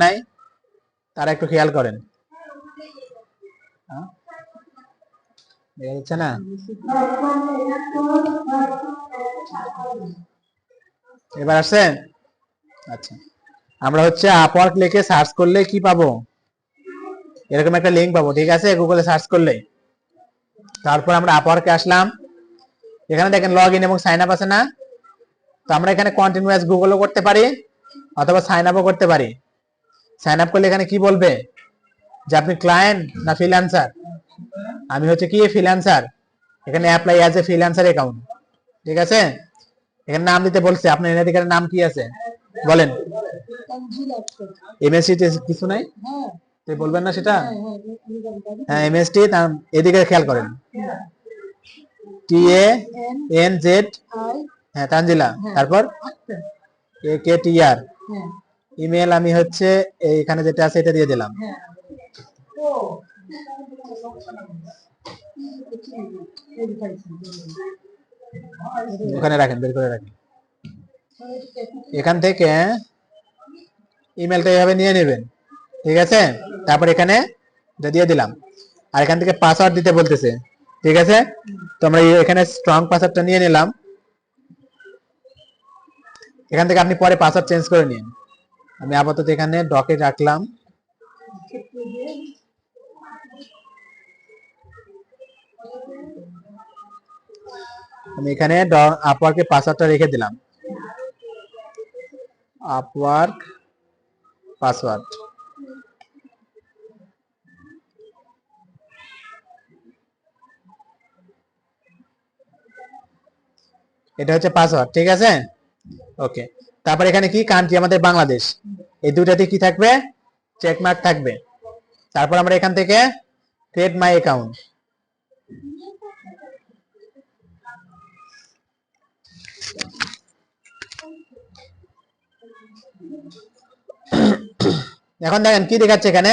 নাই তারা একটু খেয়াল করেন। দেখা যাচ্ছে না? এবার আসছে? আচ্ছা, আমরা হচ্ছে আপওয়ার্ক লিখে সার্চ করলে কি পাবো? এরকম একটা লিঙ্ক পাবো, ঠিক আছে, গুগলে সার্চ করলে। তারপর আমরা আপওয়ার্কে আসলাম, এখানে দেখেন লগ ইন এবং সাইন আপ আছে না? তো আমরা এখানে কন্টিনিউয়াস গুগলও করতে পারি অথবা সাইন আপও করতে পারি। সাইন আপ করলে এখানে কি বলবে যে আপনি ক্লায়েন্ট না ফ্রিল্যান্সার। আমি হচ্ছে কি ফ্রিল্যান্সার, এখানে apply as a freelancer account, ঠিক আছে। এখানে নাম দিতে বলছে, আপনার এখানে নাম কি আছে বলেন? এমএসটি কিছু নাই তো বলবেন না সেটা? হ্যাঁ এমএসটি, এদিকে খেয়াল করেন, টি এ এন জেড, হ্যাঁ তানজিলা, তারপর এ কে টি আর। ইমেল আমি হচ্ছে এইখানে যেটা আছে এটা দিয়ে দিলাম। ওখানে রাখেন, বের করে রাখেন। এখান থেকে ইমেলটা এভাবে নিয়ে নেবেন, ঠিক আছে। তারপর এখানে দিয়ে দিলাম, আর এখান থেকে পাসওয়ার্ড দিতে বলতেছে, ঠিক আছে। তো আমরা এখানে স্ট্রং পাসওয়ার্ডটা নিয়ে নিলাম। এখান থেকে আপনি পরে পাসওয়ার্ড চেঞ্জ করে নিন। আমি আপাতত এখানে ডকে রাখলাম। আমি এখানে আপওয়ার্কের পাসওয়ার্ডটা রেখে দিলাম, আপওয়ার্ক পাসওয়ার্ড। এটা হচ্ছে পাসওয়ার্ড, ঠিক আছে, ওকে। তারপর এখানে কি কান্ট্রি, আমাদের বাংলাদেশ, এই দুটাতে কি থাকবে? চেকমার্ক থাকবে। তারপর আমরা এখান থেকে ক্রিয়েট মাই অ্যাকাউন্ট, এখন দেখেন কি দেখাচ্ছে এখানে,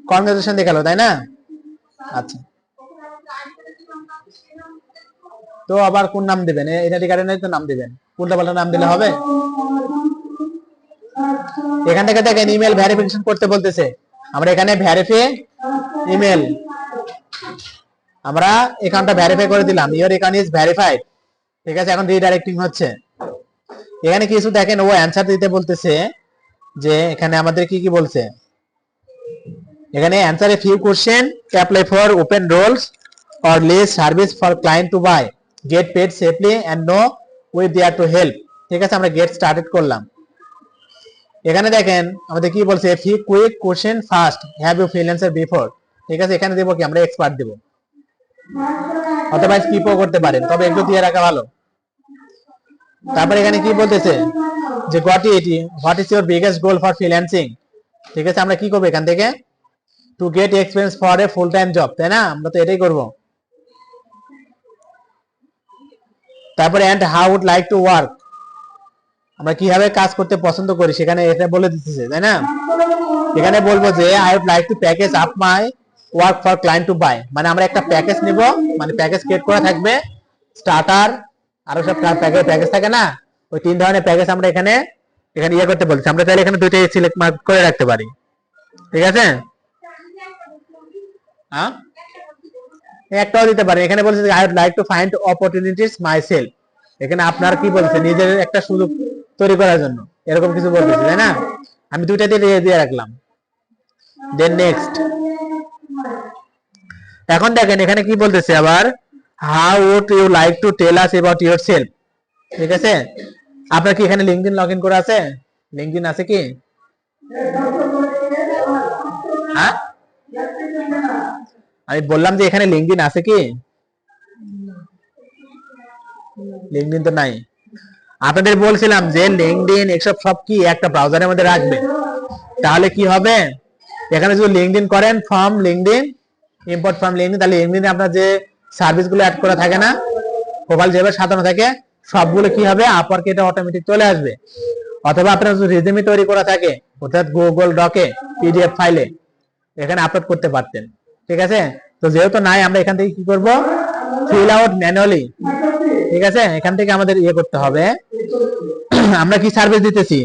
কনগ্রাচুলেশন দেখালো, তাই না? আচ্ছা, তো আবার কোন নাম দিবেন? এনআইডি কার্ডের তো নাম দিবেন, উল্টা পাল্টা নাম দিলে হবে? এখান থেকে দেখেন ইমেল ভেরিফিকেশন করতে বলতেছে, আমরা এখানে ভেরিফাই ইমেল, আমরা অ্যাকাউন্টটা ভেরিফাই করে দিলাম, ইওর অ্যাকাউন্ট ইজ ভেরিফাইড, ঠিক আছে। এখন রিডাইরেক্টিং হচ্ছে। এখানে কিছু দেখেন ও অ্যানসার দিতে বলতেছে, যে এখানে আমাদের কি কি বলছে, এখানে answer a few question, apply for open roles or list service for client to buy, get paid safely and know we there to help, ঠিক আছে। আমরা গেট স্টার্টেড করলাম। এখানে দেখেন আমাদের কি বলছে, few quick question first, have you freelancer before, ঠিক আছে। এখানে দেবো কি আমরা এক্সপার্ট দেব, অথবা স্কিপও করতে পারেন, তবে একটু দিয়ে রাখা ভালো। তারপর এখানে কি বলতেছে যে what is your biggest goal for freelancing, ঠিক আছে। আমরা কি করবো এখান থেকে, to get experience for a full time job, তাই না? আমরা তো এটাই করব। তারপরে and how would like to work, আমরা কিভাবে কাজ করতে পছন্দ করি সেখানে এটা বলে দিতেছে, তাই না? এখানে বলবো যে I would like to package up my work for client to buy, মানে আমরা একটা প্যাকেজ নিব, মানে প্যাকেজ ক্রিয়েট করা থাকবে, স্টার্টার আরো সব প্যাকেজ থাকে না, ওই 3 ধরনের প্যাকেজ আমরা এখানে ইয়ে করতে বলছি। আমরা চাইলে এখানে দুইটাই সিলেক্ট মার্ক করে রাখতে পারি, ঠিক আছে। হ্যাঁ একটাও দিতে পারি। এখানে বলছে I would like to find opportunities my self, এখানে আপনার কি বলছে, নিজের একটা সুযোগ তৈরি করার জন্য, এরকম কিছু বলতেছে, তাই না? আমি দুইটা দিয়ে রাখলাম। Then next. এখন দেখেন এখানে কি বলতেছে আবার, how would you like to tell us about your self, ঠিক আছে। আপনার কি এখানে লিঙ্কডইন লগ ইন করা আছে? লিঙ্কডইন আছে কি? হ্যাঁ আমি বললাম যে এখানে লিঙ্কডইন আছে কি? লিঙ্কডইন তো নাই। আপনাদের বলছিলাম যে লিঙ্কডইন এসব সব কি একটা ব্রাউজারের মধ্যে রাখবে, তাহলে কি হবে, এখানে যদি লিঙ্কডইন করেন from LinkedIn, import from LinkedIn, তাহলে লিঙ্কডইনে আপনার যে সার্ভিসগুলো অ্যাড করা থাকে না, প্রোফাইল যেভাবে সাজানো থাকে সবগুলো কি হবে, আপওয়ার্কে এটা অটোমেটিক চলে আসবে। অথবা আপনার যদি রিজিউমি তৈরি করা থাকে, অর্থাৎ গুগল ডকে পিডিএফ ফাইলে এখানে আপলোড করতে পারতেন, ঠিক আছে। তো যেহেতু নাই, আমরা এখান থেকে কি করব, ফিল আউট ম্যানুয়ালি, ঠিক আছে। এখান থেকে আমাদের ইয়ে করতে হবে, আমরা কি সার্ভিস দিতেছি,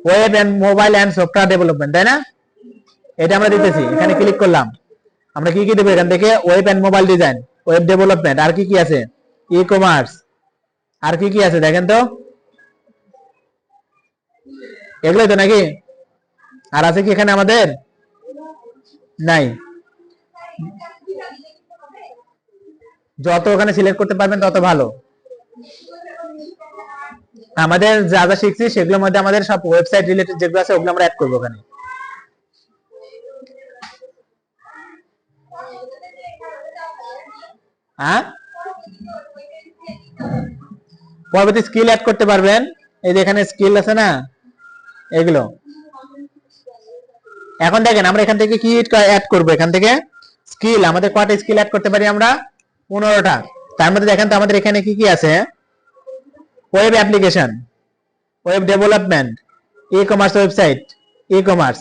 web and mobile and software development, তাই না? এটা আমরা দিতেছি, এখানে ক্লিক করলাম। আমরা কি কি দেবো এখান থেকে? Web and mobile design, web development, আর কি কি আছে? ই কমার্স, আর কি কি আছে দেখেন তো, এগুলোই তো নাকি? আর আছে কি এখানে আমাদের? নাই। যত ওখানে সিলেক্ট করতে পারবেন তত ভালো। আমাদের যা যা শিখছি সেগুলোর মধ্যে আমাদের সব ওয়েবসাইট রিলেটেড যেগুলো আছে ওগুলো আমরা অ্যাড করবো ওখানে। হ্যাঁ, পরবর্তী স্কিল অ্যাড করতে পারবেন। এই যে এখানে স্কিল আছে না, এগুলো। এখন দেখেন আমরা এখান থেকে কি অ্যাড করবো, এখান থেকে স্কিল আমাদের কয়টা স্কিল অ্যাড করতে পারি আমরা? 15টা। তার মধ্যে দেখেন তো আমাদের এখানে কি কি আছে? Web application, web development, e commerce website, e commerce,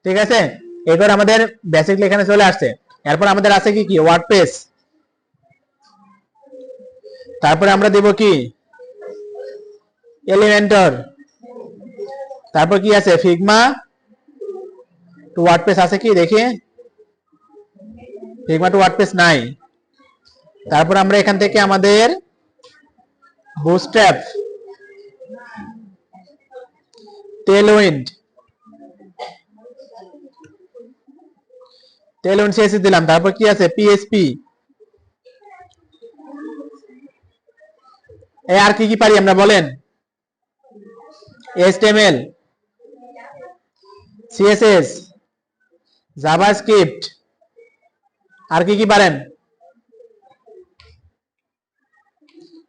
ঠিক আছে? এরপর আমাদের বেসিকলি এখানে চলে আসছে। এরপর আমাদের আছে কি কি? ওয়ার্ডপ্রেস। তারপরে আমরা দেব কি? এলিমেন্টর। তারপর কি আছে? ফিগমা টু ওয়ার্ডপ্রেস আছে কি দেখি? ফিগমা টু ওয়ার্ডপ্রেস নাই। তারপর আমরা এখান থেকে আমাদের বুটস্ট্র্যাপ, টেলউইন্ড সিএসএস দিলাম। তারপর কি আছে? পিএইচপি। আর কি কি পারি আমরা বলেন? এইচটিএমএল, সিএসএস, জাভাস্ক্রিপ্ট, আর কি কি পারেন?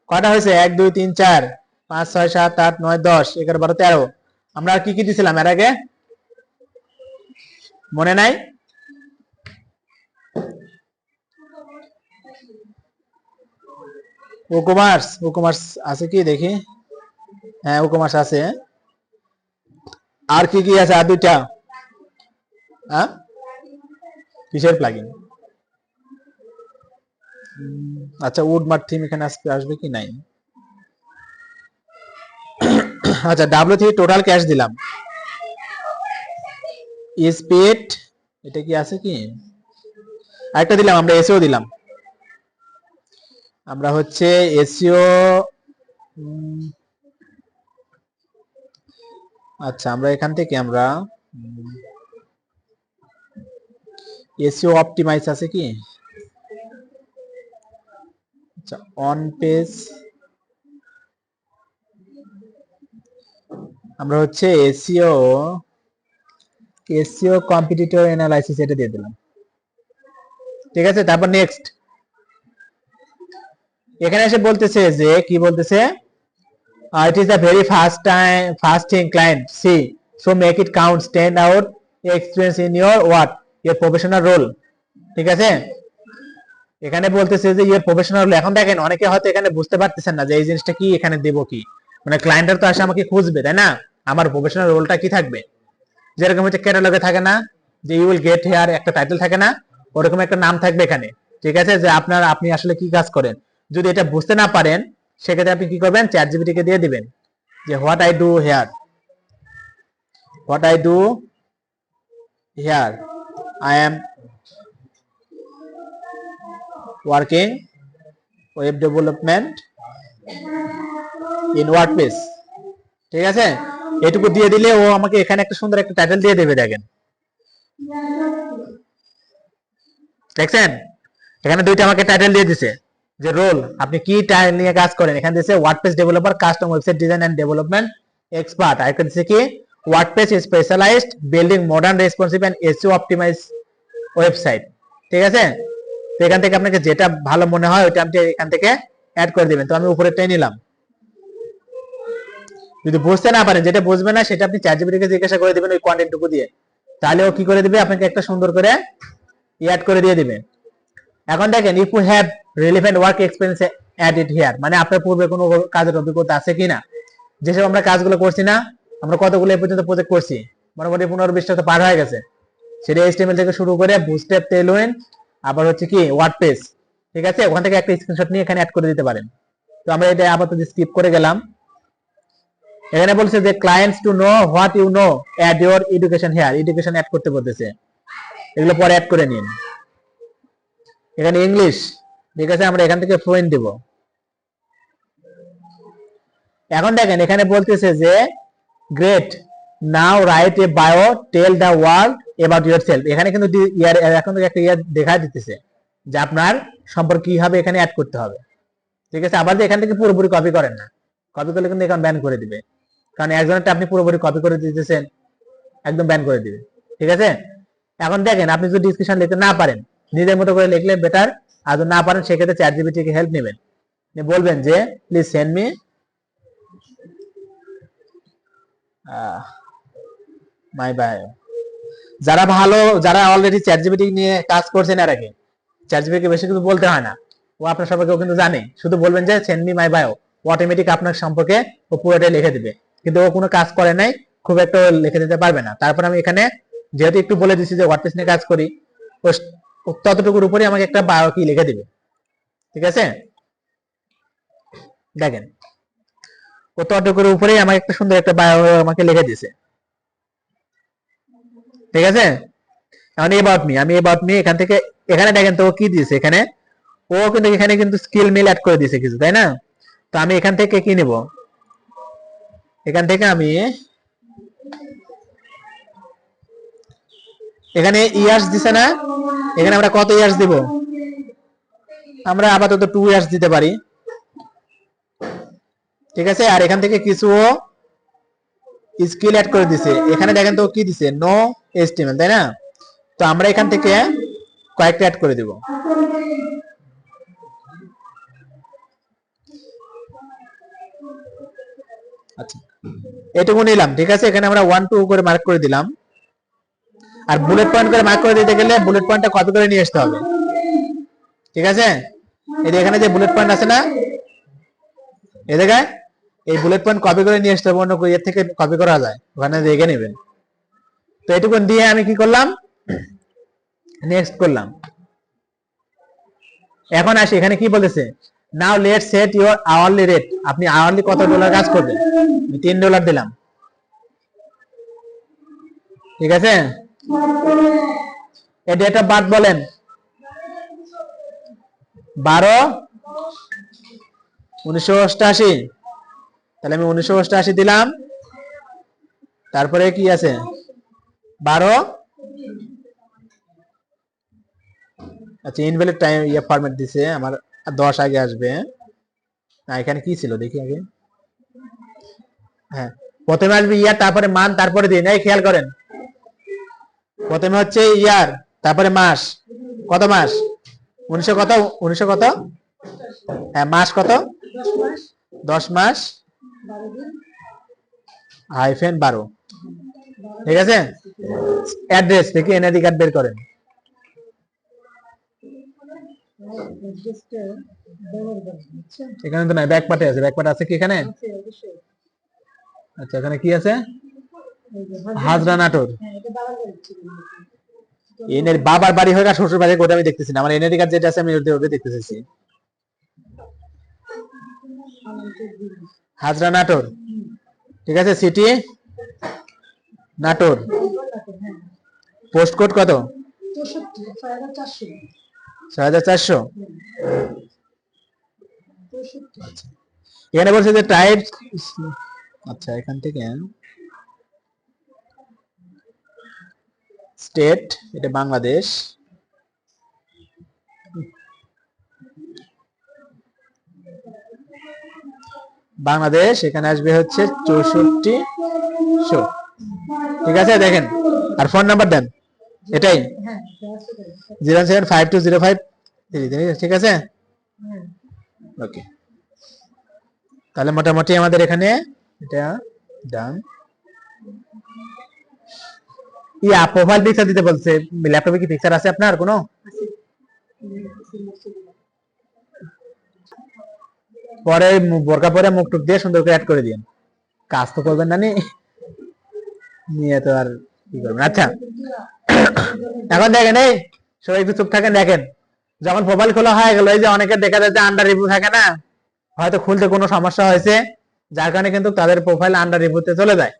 কয়টা হয়েছে? 1 2 3 4 5 6 7 8 9 10 11 12 13। আমরা আর কি কি দিছিলাম এর আগে? মনে নাই? ওকমার্স আছে কি দেখি? হ্যাঁ, ওকমার্স আছে। আর কি কি আছে? আর দুইটা। হ্যাঁ, কিসের প্লাগইন? আচ্ছা, উডমার্ট থিম এখানে আসবে কি? নাই। আচ্ছা, W3 টোটাল ক্যাশ দিলাম। স্পিড, এটা কি আছে কি? আরেকটা দিলাম আমরা, এসইও দিলাম। আমরা হচ্ছে এসইও। আচ্ছা, আমরা এখান থেকে আমরা এসইও অপটিমাইজ আছে কি? আচ্ছা, অন পেজ আমরা হচ্ছে এসইও কম্পিটিটর অ্যানালাইসিস এটা দিয়ে দিলাম, ঠিক আছে? তারপর নেক্সট। এখানে এসে বলতেছে যে কি বলতেছে? It is a very fasting client. See, so make it count. Stand out experience in your what? Your professional role. ঠিক আছে? এখানে বলতেছে যে your professional role. এখন দেখেন অনেকে হয়তো এখানে বুঝতে পারতেছেন না যে এই জিনিসটা কি, এখানে দেব কি। মানে ক্লায়েন্টের তো আসে আমাকে খুঁজবে, তাই না? আমার প্রফেশনাল রোলটা কি থাকবে? যেরকম হচ্ছে ক্যাটালগে থাকে না যে ইউ উইল গেট হিয়ার, একটা টাইটেল থাকে না? ওরকম একটা নাম থাকবে এখানে, ঠিক আছে? যে আপনি আসলে কি কাজ করেন। যদি এটা বুঝতে না পারেন সেক্ষেত্রে আপনি কি করবেন? চ্যাটজিপিটি কে দিয়ে দিবেন যে what I do here, I am working web development in WordPress, ঠিক আছে? এটুকু দিয়ে দিলে ও আমাকে এখানে একটা সুন্দর একটা টাইটেল দিয়ে দেবে। দেখেন, দেখছেন এখানে দুইটা আমাকে টাইটেল দিয়ে দিছে যে রোল, আপনি কি টাইটেল নিয়ে কাজ করেন। এখানে দিয়েছে WordPress developer, custom website design and development expert. আর এখানে দিয়েছে কি? WordPress specialised building modern responsive and SEO optimise website, ঠিক আছে? তো এখান থেকে আপনাকে যেটা ভালো মনে হয় ওটা আপনি এখান থেকে অ্যাড করে দিবেন। তো আমি উপরেরটাই নিলাম। যদি বুঝতে না পারেন, যেটা বুঝবে না সেটা আপনি চ্যাটজিপিটি কে জিজ্ঞাসা করে দিবেন ওই কন্টেন্টটুকু দিয়ে, তাহলে ও কি করে দিবে? আপনাকে একটা সুন্দর করে অ্যাড করে দিয়ে দিবে। এখন দেখেন, if you have relevant work experience add it here, মানে আপনার পূর্বে কোনো কাজের অভিজ্ঞতা আছে কিনা। যেসব আমরা কাজগুলো করছি না, আমরা কতগুলো এই পর্যন্ত প্রজেক্ট করছি, মোটামুটি 15-20টা তো পার হয়ে গেছে। সেটা এইচটিএমএল থেকে শুরু করে বুটস্ট্র্যাপ, টেলউইন্ড, আবার হচ্ছে কি ওয়ার্ডপ্রেস, ঠিক আছে? ওখান থেকে একটা স্ক্রিনশট নিয়ে এখানে অ্যাড করে দিতে পারেন। তো আমরা এটা আপাতত স্কিপ করে গেলাম। এখানে বলছে যে clients to know what you know add your education here, education add করতে বলতেছে, এগুলো পরে অ্যাড করে নিন। এখানে ইংলিশ, ঠিক আছে, আমরা এখান থেকে ফ্লুয়েন্ট দেব। এখন দেখেন এখানে বলতেছে যে great, now write a bio, tell the world about yourself. এখানে কিন্তু ইয়ার, এখন একটা ইয়ার দেখা দিতেছে যে আপনার সম্পর্ক কিভাবে এখানে অ্যাড করতে হবে, ঠিক আছে। আবার যে এখান থেকে পুরোপুরি কপি করেন না, কপি করলে কিন্তু এখন ব্যান করে দিবে, কারণ একজনেরটা আপনি পুরোপুরি কপি করে দিতেছেন, একদম ব্যান করে দিবে, ঠিক আছে। এখন দেখেন আপনি যদি ডিসক্রিপশন লিখতে না পারেন, নিজের মতো করে লিখলে বেটার, আর যদি না পারেন সেক্ষেত্রে চ্যাট জিপিটি কে হেল্প নেবেন, বলবেন যে please send me my bio. যারা ভালো, যারা অলরেডি চ্যাট জিপিটি নিয়ে কাজ করছেন এর আগে, চ্যাট জিপিটি কে বেশি কিছু বলতে হয় না, ও আপনার সম্পর্কে ও কিন্তু জানে, শুধু বলবেন যে send me my bio, automatic আপনার সম্পর্কে ও পুরোটাই লিখে দিবে। কিন্তু ও কোনো কাজ করে নাই, খুব একটা লিখে দিতে পারবে না। তারপর আমি এখানে যেহেতু একটু বলে দিচ্ছি যে ওয়ার্ডপ্রেস নিয়ে কাজ করি, ও ততটুকুর উপরে আমাকে একটা বায়ো কি লিখে দিবে, ঠিক আছে। দেখেন ও ততটুকুর উপরেই আমাকে একটা সুন্দর একটা বায়ো আমাকে লিখে দিয়েছে, ঠিক আছে। এখন এবাউট মি, আমি এবাউট মি এখান থেকে, এখানে দেখেন তো ও কি দিয়েছে, এখানে ও কিন্তু এখানে কিন্তু স্কিল মেল অ্যাড করে দিয়েছে কিছু, তাই না। তো আমি এখান থেকে কি নিব, এখান থেকে আমি এখানে ইয়ার্স দিছে না, এখানে আমরা কত ইয়ার্স দিব, আমরা আপাতত 2 ইয়ার্স দিতে পারি, ঠিক আছে। আর এখান থেকে কিছু স্কিল অ্যাড করে দিছে, এখানে দেখেন তো কি দিছে, নো এস্টিমেট, তাই না। তো আমরা এখান থেকে কয়েকটা অ্যাড করে দিব, আচ্ছা এটুকু নিলাম, ঠিক আছে। এখানে আমরা 1 2 করে মার্ক করে দিলাম। আর বুলেট পয়েন্ট করে মার্ক করে দিতে গেলে বুলেট পয়েন্টটা কপি করে নিয়ে আসতে হবে, ঠিক আছে। এই যে এখানে যে বুলেট পয়েন্ট আছে না, এই জায়গায় এই বুলেট পয়েন্ট কপি করে নিয়ে আসতে হবে, অন্য এর থেকে কপি করা যায়, ওখানে দেখে নেবেন। তো এটুকু দিয়ে আমি কি করলাম, নেক্সট করলাম। এখন আসি এখানে কি বলেছে, now let set your hourly rate, আপনি আওয়ারলি কত ডলার কাজ করবেন, আমি $3 দিলাম, ঠিক আছে। এই ডেট অফ বার্থ বলেন 12/1988, তাহলে আমি 1988 দিলাম। তারপরে কি আছে 12, আচ্ছা ইনভ্যালিড টাইম ইয়ে ফরম্যাট দিছে আমার, 10 আগে আসবে না। এখানে কি ছিল দেখি আগে, হ্যাঁ প্রথমে আসবে ইয়ার, তারপরে মান, তারপরে দিন, এই খেয়াল করেন, প্রথমে হচ্ছে ইয়ার, তারপরে মাস, কত মাস 1900 কত, 1900 কত, হ্যাঁ মাস কত, 10 মাস -12, ঠিক আছে। অ্যাড্রেস থেকে এনআইডি কার্ড বের করেন, এখানে তো নাই, ব্যাক পার্টে আছে, ব্যাক পার্টে আছে কি এখানে, আচ্ছা এখানে কি আছে, হাজরা নাটোর, এনের বাবার বাড়ি হয় না শ্বশুর বাড়ি, ওটা আমি দেখতেছি না, আমার এনআইডি কার্ড যেটা আছে আমি ওটা দেখতেছি, হাজরা নাটোর, ঠিক আছে। সিটি নাটোর, পোস্ট কোড কত, 6400। এখানে বলছে যে টাইপ, আচ্ছা এখান থেকে স্টেট, এটা বাংলাদেশ, বাংলাদেশ, এখানে আসবে হচ্ছে 6400, ঠিক আছে। দেখেন আর ফোন নাম্বার দেন, এটাই 0752053, ঠিক আছে, ওকে। তাহলে মোটামুটি আমাদের এখানে এটা ডান। ইয়া প্রোফাইল পিকচার দিতে বলছে, ল্যাপটপে কি পিকচার আছে আপনার কোনো, পরে বোরকা পরে মুখ টুক দিয়ে সুন্দর করে অ্যাড করে দিন, কাজ তো করবেন না নিয়ে তো আর কি করবেন। আচ্ছা এখন দেখেন, এই সবাই একটু চুপ থাকেন, দেখেন যখন প্রোফাইল খোলা হয়ে গেল, এই যে অনেকের দেখা যায় যে আন্ডার রিভিউ থাকে না, হয়তো খুলতে কোনো সমস্যা হয়েছে, যার কারণে কিন্তু তাদের প্রোফাইল আন্ডার রিভিউতে চলে যায়।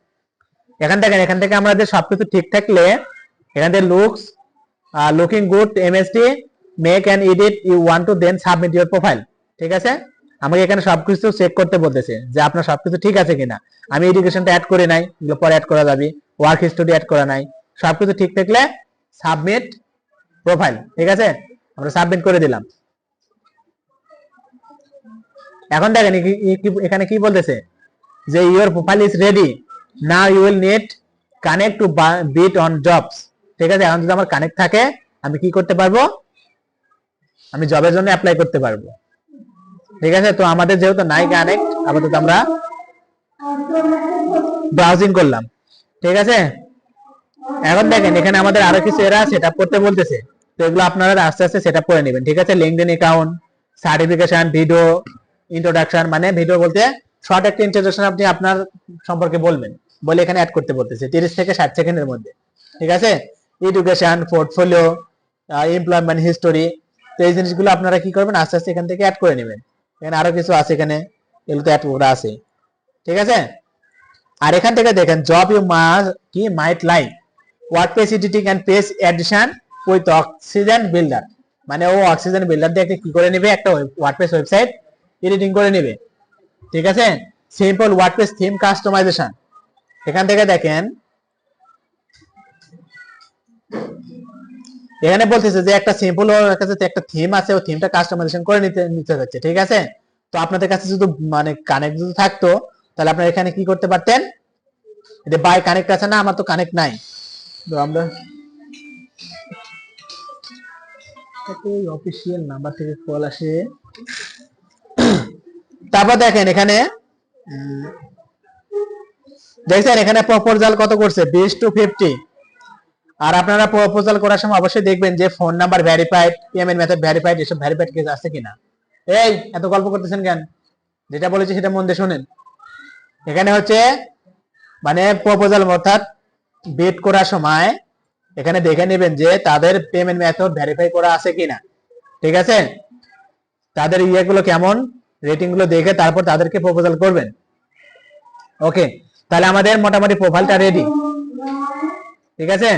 এখান থেকে আমাদের সবকিছু ঠিক থাকলে এখান থেকে looking good MST make and edit you want to then submit your profile. ঠিক আছে, আমাকে এখানে সবকিছু চেক করতে বলতেছে যে আপনার সবকিছু ঠিক আছে কিনা। আমি এডুকেশনটা অ্যাড করে নাই, এগুলো পরে অ্যাড করা যাবে। ওয়ার্ক হিস্টোরি অ্যাড করা নাই, সবকিছু ঠিক থাকলে সাবমিট প্রোফাইল। ঠিক আছে, আমরা সাবমিট করে দিলাম। এখন দেখেন এখানে কি বলতেছে যে your profile is ready, now you will need connect to bid on jobs. ঠিক আছে, এখন যদি আমার কানেক্ট থাকে আমি কি করতে পারবো, আমি জবের জন্য অ্যাপ্লাই করতে পারবো। ঠিক আছে, তো আমাদের যেহেতু নাই কানেক্ট, আপাতত আমরা ব্রাউজিং করলাম। ঠিক আছে, এখন দেখেন এখানে আমাদের আরো কিছু এরা সেটআপ করতে বলতেছে, তো এগুলো আপনারা আস্তে আস্তে সেটআপ করে নেবেন। ঠিক আছে, LinkedIn account, certification, video introduction, মানে ভিডিও বলতে শর্ট একটা ইন্ট্রোডাকশন আপনি আপনার সম্পর্কে বলবেন, বলে এখানে অ্যাড করতে বলতেছে 30 থেকে 60 সেকেন্ডের মধ্যে। ঠিক আছে, এডুকেশন, পোর্টফোলিও, এমপ্লয়মেন্ট হিস্টোরি, তো এই জিনিসগুলো আপনারা কি করবেন আস্তে আস্তে এখান থেকে অ্যাড করে নেবেন। এখানে আরো কিছু আছে, এখানে এগুলো তো অ্যাড করা আছে। ঠিক আছে, আর এখান থেকে দেখেন job you might like, WordPress editing and page edition with oxygen builder, মানে ও অক্সিজেন বিল্ডার দিয়ে কি করে নেবে, একটা ওয়ার্ডপ্রেস ওয়েবসাইট এডিটিং করে নেবে। ঠিক আছে, সিম্পল ওয়ার্ডপ্রেস থিম কাস্টমাইজেশন, এখান থেকে দেখেন এখানে বলতেছে যে একটা সিম্পল ওর কাছে একটা থিম আছে, ও থিমটা কাস্টমাইজেশন করে নিতে যাচ্ছে। ঠিক আছে, তো আপনাদের কাছে যদি মানে কানেক্ট যদি থাকতো তাহলে আপনারা এখানে কি করতে পারতেন, এটা বাই কানেক্ট আছে না, আমার তো কানেক্ট নাই, তো আমরা অফিসিয়াল নাম্বার থেকে কল আসে। তারপর দেখেন এখানে দেখছেন এখানে প্রপোজাল কত করছে, 20 to 50। আর আপনারা প্রপোজাল করার সময় অবশ্যই দেখবেন যে phone number verified, payment method verified, এসব ভেরিফাইড কেস আছে কিনা। এই এত গল্প করতেছেন কেন, যেটা বলেছি সেটা মন দিয়ে শুনেন। এখানে হচ্ছে মানে প্রপোজাল অর্থাৎ বিড করার সময় এখানে দেখে নেবেন যে তাদের পেমেন্ট মেথড ভেরিফাই করা আছে কিনা। ঠিক আছে, তাদের ইয়েগুলো কেমন, রেটিং গুলো দেখে তারপর তাদেরকে প্রপোজাল করবেন। ওকে, তাহলে আমাদের মোটামুটি প্রোফাইলটা রেডি। ঠিক আছে,